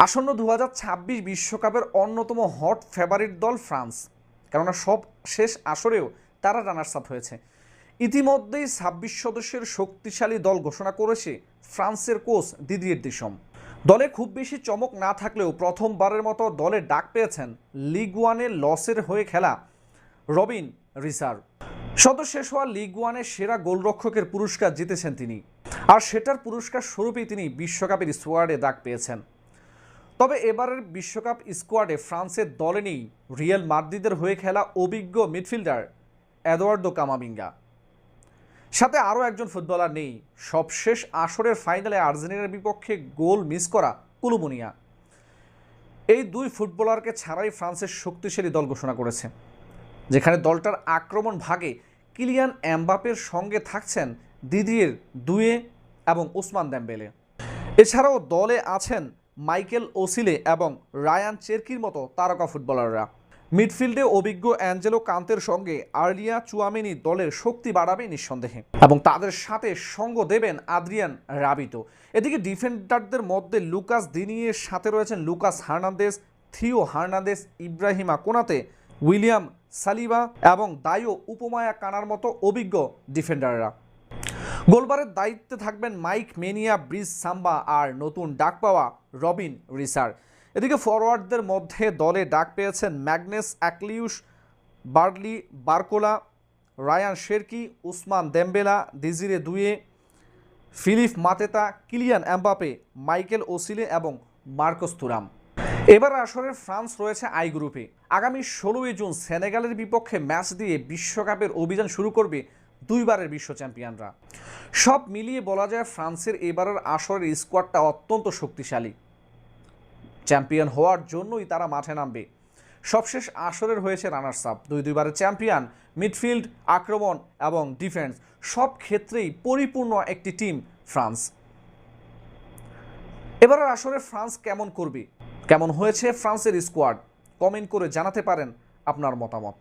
আসন্ন 2026 বিশ্বকাপের অন্যতম হট ফেভারিট দল ফ্রান্স, কেননা সব শেষ আসরেও তারা রানার্স আপ হয়েছে। ইতিমধ্যেই 26 সদস্যের শক্তিশালী দল ঘোষণা করেছে ফ্রান্সের কোচ দিদিয়ের দেশম। দলে খুব বেশি চমক না থাকলেও প্রথমবারের মতো দলে ডাক পেয়েছেন লিগ ওয়ানে লসের হয়ে খেলা রবিন রিসার। সদ্য শেষ হওয়া লিগ ওয়ানের সেরা গোলরক্ষকের পুরস্কার জিতেছেন তিনি, আর সেটার পুরস্কার স্বরূপেই তিনি বিশ্বকাপের স্কোয়াডে ডাক পেয়েছেন। তবে এবারের বিশ্বকাপ স্কোয়াডে ফ্রান্সের দলে নেই রিয়াল মাদ্রিদের হয়ে খেলা অভিজ্ঞ মিডফিল্ডার এদোয়ার্দো কামাভিঙ্গা। সাথে আরও একজন ফুটবলার নেই সবশেষ আসরের ফাইনালে আর্জেন্টিনার বিপক্ষে গোল মিস করা কুলুমুনিয়া। এই দুই ফুটবলারকে ছাড়াই ফ্রান্সের শক্তিশালী দল ঘোষণা করেছে, যেখানে দলটার আক্রমণ ভাগে কিলিয়ান এমবাপের সঙ্গে থাকছেন দিদিয়ের দুয়ে এবং ওসমান দেমবেলে। এছাড়াও দলে আছেন মাইকেল ওসিলে এবং রায়ান চেরকির মতো তারকা ফুটবলাররা। মিডফিল্ডে অভিজ্ঞ অ্যাঞ্জেলো কান্তের সঙ্গে আর্লিয়া চুয়ামেনি দলের শক্তি বাড়াবে নিঃসন্দেহে, এবং তাদের সাথে সঙ্গ দেবেন আদ্রিয়ান রাবিতো। এদিকে ডিফেন্ডারদের মধ্যে লুকাস দিনিয়ের সাথে রয়েছেন লুকাস হার্নান্দেজ, থিও হার্নান্দেজ, ইব্রাহিমা কোনাতে, উইলিয়াম সালিবা এবং দায়ো উপমায়া কানার মতো অভিজ্ঞ ডিফেন্ডাররা। গোলবারের দায়িত্বে থাকবেন মাইক মেনিয়া, ব্রিজ সাম্বা আর নতুন ডাক পাওয়া রবিন রিসার। এদিকে ফরওয়ার্ডদের মধ্যে দলে ডাক পেয়েছেন Magnes Akliouche, Bradley Barcola, Rayan Cherki, Ousmane Dembele, Desire Doue, Philippe Mateta, Kylian Mbappe, Michael ওসিলে এবং মার্কোস তুরাম। এবার আসরের ফ্রান্স রয়েছে আই গ্রুপে। আগামী 16 জুন সেনেগালের বিপক্ষে ম্যাচ দিয়ে বিশ্বকাপের অভিযান শুরু করবে দুইবারের বিশ্ব চ্যাম্পিয়নরা। সব মিলিয়ে বলা যায় ফ্রান্সের এবারের আসরের স্কোয়াডটা অত্যন্ত শক্তিশালী। চ্যাম্পিয়ন হওয়ার জন্যই তারা মাঠে নামবে। সবশেষ আসরের হয়েছে রানার্স আপ, দুইবারের চ্যাম্পিয়ন। মিডফিল্ড, আক্রমণ এবং ডিফেন্স সব ক্ষেত্রেই পরিপূর্ণ একটি টিম ফ্রান্স। এবারের আসরে ফ্রান্স কেমন করবে, কেমন হয়েছে ফ্রান্সের স্কোয়াড, কমেন্ট করে জানাতে পারেন আপনার মতামত।